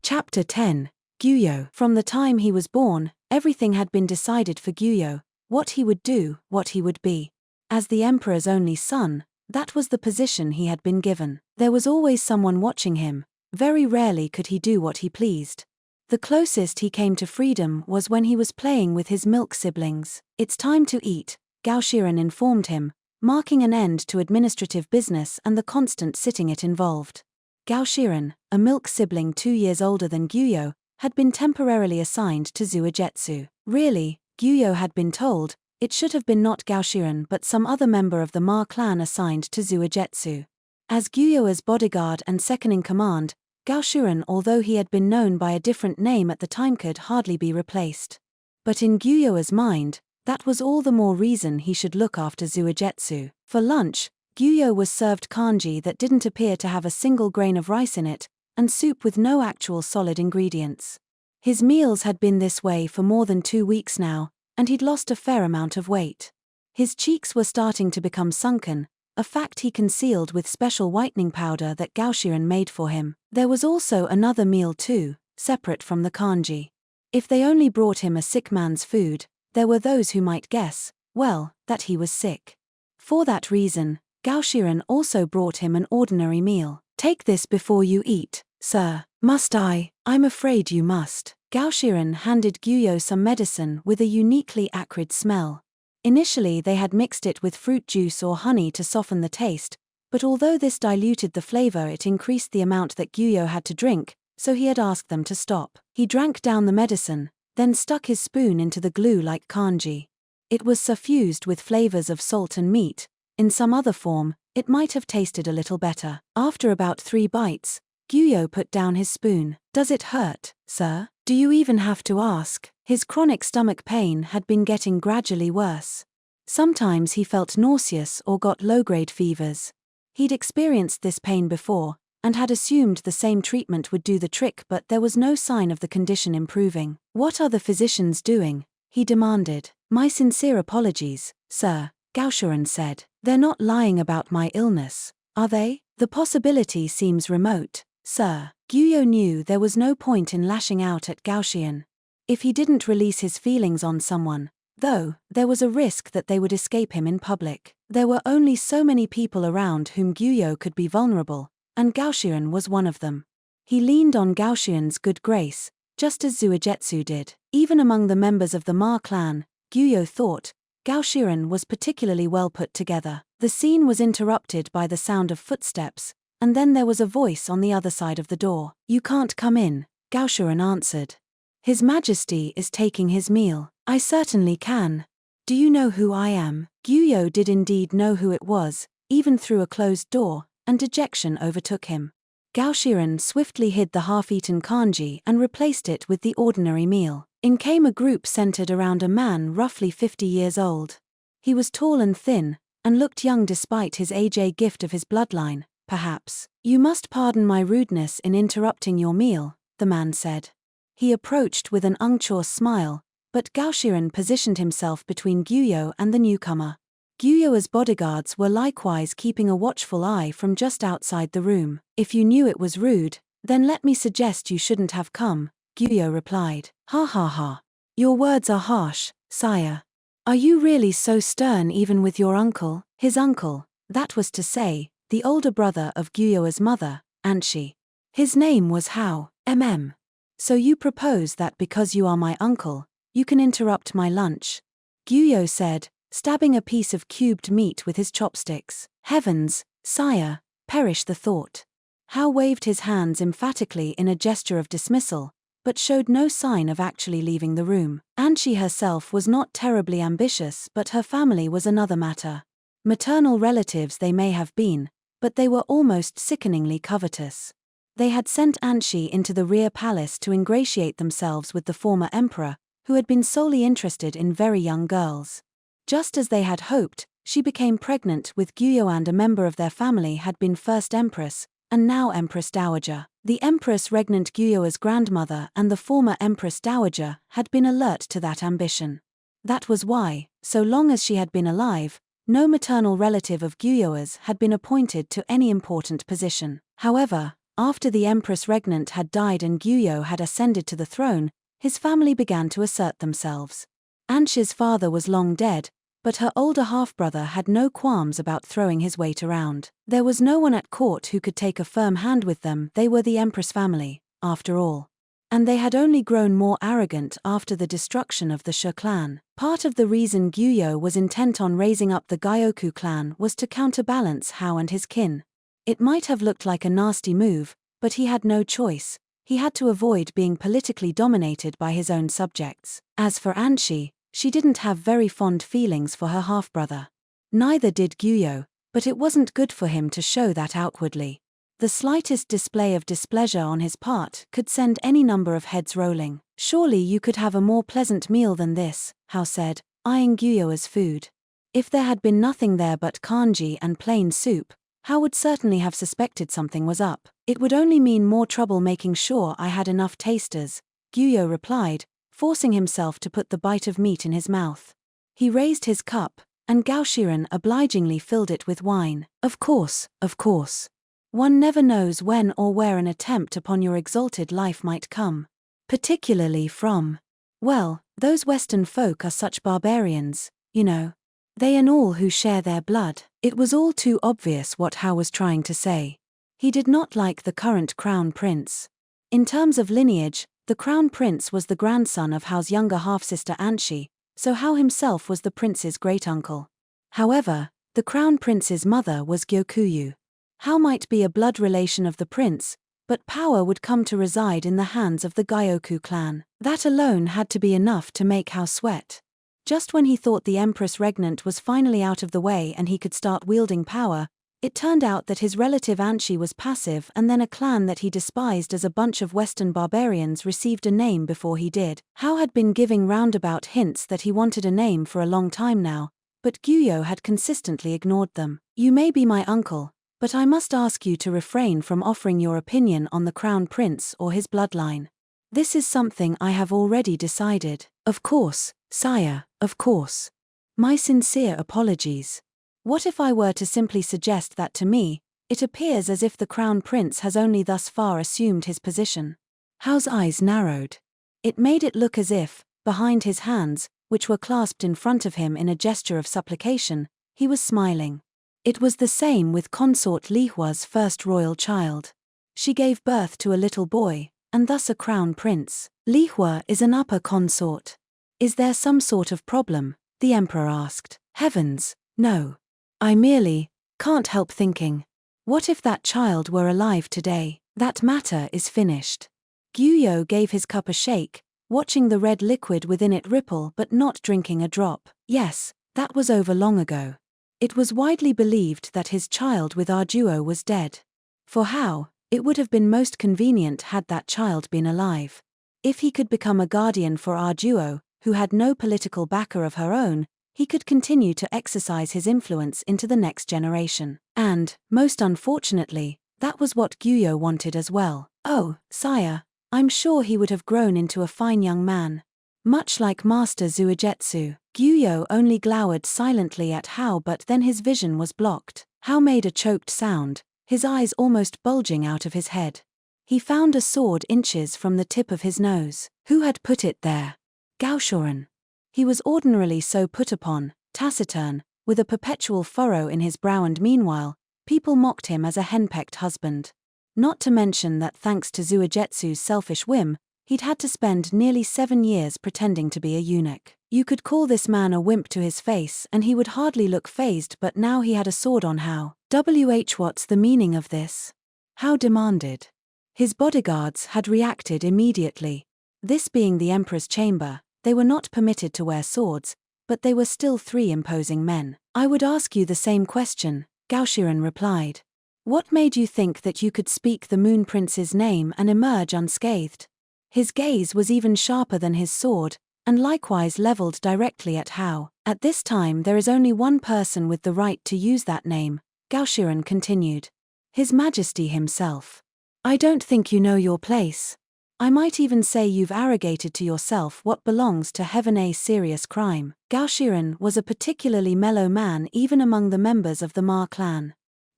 Chapter 10. Gyuyo. From the time he was born, everything had been decided for Gyuyo, what he would do, what he would be. As the emperor's only son, that was the position he had been given. There was always someone watching him, very rarely could he do what he pleased. The closest he came to freedom was when he was playing with his milk siblings. It's time to eat, Gao Shiren informed him, marking an end to administrative business and the constant sitting it involved. Gao Shiren, a milk sibling 2 years older than Gyuyo, had been temporarily assigned to Zuigetsu. Really, Gyuyo had been told, it should have been not Gao Shiren but some other member of the Ma clan assigned to Zuigetsu. As Gyuyo's bodyguard and second-in-command, Gao Shiren, although he had been known by a different name at the time, could hardly be replaced. But in Gyuyo's mind, that was all the more reason he should look after Zuigetsu. For lunch, Gyuyo was served kanji that didn't appear to have a single grain of rice in it, and soup with no actual solid ingredients. His meals had been this way for more than 2 weeks now, and he'd lost a fair amount of weight. His cheeks were starting to become sunken, a fact he concealed with special whitening powder that Gao Shiren made for him. There was also another meal too, separate from the kanji. If they only brought him a sick man's food, there were those who might guess, well, that he was sick. For that reason, Gao Shiren also brought him an ordinary meal. Take this before you eat, sir. Must I? I'm afraid you must. Gao Shiren handed Gyuyo some medicine with a uniquely acrid smell. Initially they had mixed it with fruit juice or honey to soften the taste, but although this diluted the flavor, it increased the amount that Gyuyo had to drink, so he had asked them to stop. He drank down the medicine, then stuck his spoon into the glue-like kanji. It was suffused with flavors of salt and meat. In some other form, it might have tasted a little better. After about 3 bites, Gyuyo put down his spoon. Does it hurt, sir? Do you even have to ask? His chronic stomach pain had been getting gradually worse. Sometimes he felt nauseous or got low-grade fevers. He'd experienced this pain before, and had assumed the same treatment would do the trick, but there was no sign of the condition improving. What are the physicians doing? He demanded. My sincere apologies, sir, Gao Shiren said. They're not lying about my illness, are they? The possibility seems remote, sir. Gyuyo knew there was no point in lashing out at Gao Shiren. If he didn't release his feelings on someone, though, there was a risk that they would escape him in public. There were only so many people around whom Gyuyo could be vulnerable, and Gao Shiren was one of them. He leaned on Gao Shiren's good grace, just as Zuigetsu did. Even among the members of the Ma clan, Gyuyo thought, Gao Shiren was particularly well put together. The scene was interrupted by the sound of footsteps, and then there was a voice on the other side of the door. You can't come in, Gao Shiren answered. His Majesty is taking his meal. I certainly can. Do you know who I am? Gyuyo did indeed know who it was, even through a closed door, and dejection overtook him. Gao Shiren swiftly hid the half-eaten kanji and replaced it with the ordinary meal. In came a group centered around a man roughly 50 years old. He was tall and thin, and looked young despite his age, a gift of his bloodline, perhaps. You must pardon my rudeness in interrupting your meal, the man said. He approached with an unctuous smile, but Gao Shiren positioned himself between Gyuyo and the newcomer. Gyuyo's bodyguards were likewise keeping a watchful eye from just outside the room. If you knew it was rude, then let me suggest you shouldn't have come, Gyuyo replied. Ha ha ha. Your words are harsh, sire. Are you really so stern even with your uncle? His uncle, that was to say, the older brother of Gyuyo's mother, Anshi. His name was Hao, mm. So you propose that because you are my uncle, you can interrupt my lunch? Gyuyo said, stabbing a piece of cubed meat with his chopsticks. Heavens, sire, perish the thought. Hao waved his hands emphatically in a gesture of dismissal, but showed no sign of actually leaving the room. Anshi herself was not terribly ambitious, but her family was another matter. Maternal relatives they may have been, but they were almost sickeningly covetous. They had sent Anshi into the rear palace to ingratiate themselves with the former emperor, who had been solely interested in very young girls. Just as they had hoped, she became pregnant with Gyuyo, and a member of their family had been first empress, and now Empress Dowager. The Empress regnant Gyuyo's grandmother and the former Empress Dowager had been alert to that ambition. That was why, so long as she had been alive, no maternal relative of Gyuyo's had been appointed to any important position. However, After the Empress regnant had died and Gyuyo had ascended to the throne, his family began to assert themselves. Anshi's father was long dead, but her older half-brother had no qualms about throwing his weight around. There was no one at court who could take a firm hand with them. They were the Empress family, after all. And they had only grown more arrogant after the destruction of the Shu clan. Part of the reason Gyuyo was intent on raising up the Gyoku clan was to counterbalance Hao and his kin. It might have looked like a nasty move, but he had no choice. He had to avoid being politically dominated by his own subjects. As for Anshi, she didn't have very fond feelings for her half-brother. Neither did Gyuyo, but it wasn't good for him to show that outwardly. The slightest display of displeasure on his part could send any number of heads rolling. Surely you could have a more pleasant meal than this, Hao said, eyeing Gyuyo's food. If there had been nothing there but kanji and plain soup, Hao would certainly have suspected something was up. It would only mean more trouble making sure I had enough tasters, Gyuyo replied, forcing himself to put the bite of meat in his mouth. He raised his cup, and Gaoshiren obligingly filled it with wine. Of course, of course. One never knows when or where an attempt upon your exalted life might come. Particularly from, well, those Western folk are such barbarians, you know. They and all who share their blood. It was all too obvious what Hao was trying to say. He did not like the current crown prince. In terms of lineage, the crown prince was the grandson of Hao's younger half-sister Anshi, so Hao himself was the prince's great-uncle. However, the crown prince's mother was Gyokuyu. Hao might be a blood relation of the prince, but power would come to reside in the hands of the Gyoku clan. That alone had to be enough to make Hao sweat. Just when he thought the Empress regnant was finally out of the way and he could start wielding power, it turned out that his relative Anshi was passive, and then a clan that he despised as a bunch of Western barbarians received a name before he did. Hao had been giving roundabout hints that he wanted a name for a long time now, but Gyuyo had consistently ignored them. You may be my uncle, but I must ask you to refrain from offering your opinion on the crown prince or his bloodline. This is something I have already decided. Of course, sire, of course. My sincere apologies. What if I were to simply suggest that to me, it appears as if the crown prince has only thus far assumed his position? Hao's eyes narrowed. It made it look as if, behind his hands, which were clasped in front of him in a gesture of supplication, he was smiling. It was the same with consort Li Hua's first royal child. She gave birth to a little boy, and thus a crown prince. Li Hua is an upper consort. Is there some sort of problem? The emperor asked. Heavens, no. I merely can't help thinking. What if that child were alive today? That matter is finished. Gyuyo gave his cup a shake, watching the red liquid within it ripple but not drinking a drop. Yes, that was over long ago. It was widely believed that his child with Arduo was dead. For Hao, it would have been most convenient had that child been alive. If he could become a guardian for Arduo, who had no political backer of her own, he could continue to exercise his influence into the next generation. And, most unfortunately, that was what Gyuyo wanted as well. Oh, sire, I'm sure he would have grown into a fine young man. Much like Master Zuigetsu. Gyuyo only glowered silently at Hao, but then his vision was blocked. Hao made a choked sound, his eyes almost bulging out of his head. He found a sword inches from the tip of his nose. Who had put it there? Gaoshiren. He was ordinarily so put upon, taciturn, with a perpetual furrow in his brow, and meanwhile, people mocked him as a henpecked husband. Not to mention that thanks to Zuigetsu's selfish whim, he'd had to spend nearly 7 years pretending to be a eunuch. You could call this man a wimp to his face and he would hardly look fazed, but now he had a sword on Hao. What's the meaning of this? Hao demanded. His bodyguards had reacted immediately. This being the emperor's chamber, they were not permitted to wear swords, but they were still 3 imposing men. I would ask you the same question, Gaoshiren replied. What made you think that you could speak the Moon Prince's name and emerge unscathed? His gaze was even sharper than his sword, and likewise leveled directly at Hao. At this time there is only one person with the right to use that name, Gaoshiren continued. His Majesty himself. I don't think you know your place. I might even say you've arrogated to yourself what belongs to heaven, a serious crime. Gaoshiren was a particularly mellow man even among the members of the Ma clan.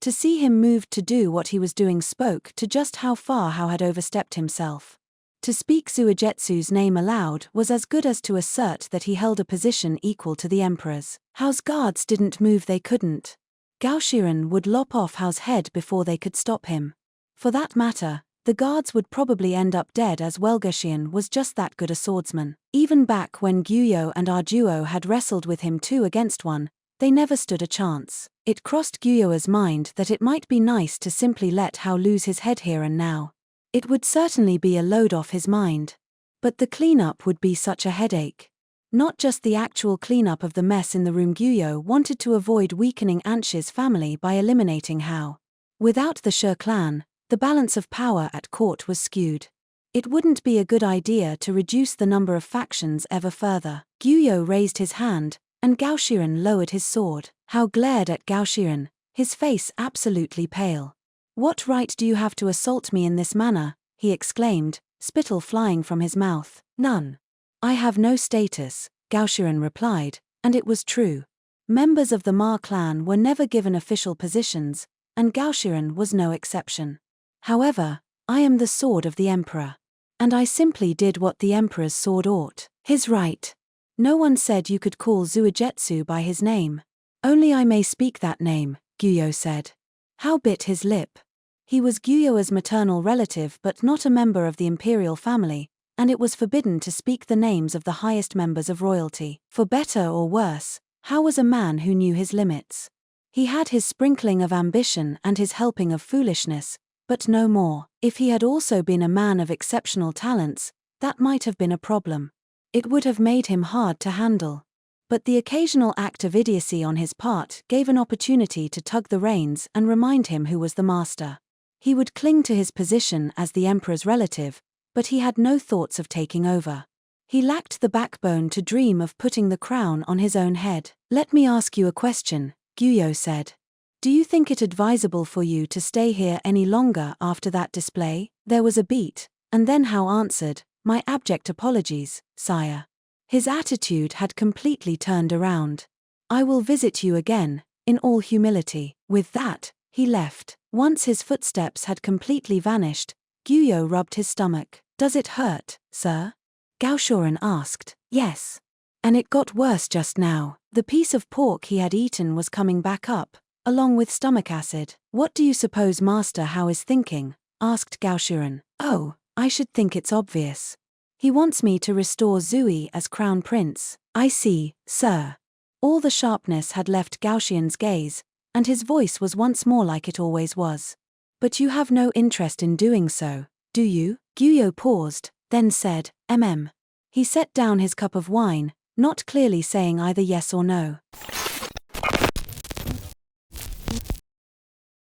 To see him moved to do what he was doing spoke to just how far Hao had overstepped himself. To speak Zuigetsu's name aloud was as good as to assert that he held a position equal to the emperor's. Hao's guards didn't move, they couldn't. Gao Shiren would lop off Hao's head before they could stop him. For that matter, the guards would probably end up dead, as well. Gaoxian was just that good a swordsman. Even back when Guyo and Arduo had wrestled with him 2 against 1, they never stood a chance. It crossed Guyo's mind that it might be nice to simply let Hao lose his head here and now. It would certainly be a load off his mind. But the cleanup would be such a headache. Not just the actual cleanup of the mess in the room. Guyo wanted to avoid weakening Anshi's family by eliminating Hao. Without the Shi clan, the balance of power at court was skewed. It wouldn't be a good idea to reduce the number of factions ever further. Guyo raised his hand, and Gao Shiren lowered his sword. Hao glared at Gao Shiren, his face absolutely pale. "What right do you have to assault me in this manner?" he exclaimed, spittle flying from his mouth. "None. I have no status," Gao Shiren replied, and it was true. Members of the Ma clan were never given official positions, and Gao Shiren was no exception. "However, I am the sword of the emperor. And I simply did what the emperor's sword ought. His right. No one said you could call Zuigetsu by his name. Only I may speak that name," Guyo said. Hao bit his lip. He was Guyo's maternal relative but not a member of the imperial family, and it was forbidden to speak the names of the highest members of royalty. For better or worse, Hao was a man who knew his limits. He had his sprinkling of ambition and his helping of foolishness, but no more. If he had also been a man of exceptional talents, that might have been a problem. It would have made him hard to handle. But the occasional act of idiocy on his part gave an opportunity to tug the reins and remind him who was the master. He would cling to his position as the emperor's relative, but he had no thoughts of taking over. He lacked the backbone to dream of putting the crown on his own head. "Let me ask you a question," Guyo said. "Do you think it advisable for you to stay here any longer after that display?" There was a beat, and then Hao answered, "My abject apologies, sire." His attitude had completely turned around. "I will visit you again, in all humility." With that, he left. Once his footsteps had completely vanished, Guyo rubbed his stomach. "Does it hurt, sir?" Gao Shiren asked. "Yes. And it got worse just now." The piece of pork he had eaten was coming back up, along with stomach acid. "What do you suppose Master Hao is thinking?" asked Gao Shiren. "Oh, I should think it's obvious. He wants me to restore Zui as crown prince." "I see, sir." All the sharpness had left Gao Shiren's gaze, and his voice was once more like it always was. "But you have no interest in doing so, do you?" Guyo paused, then said, "Mm." He set down his cup of wine, not clearly saying either yes or no.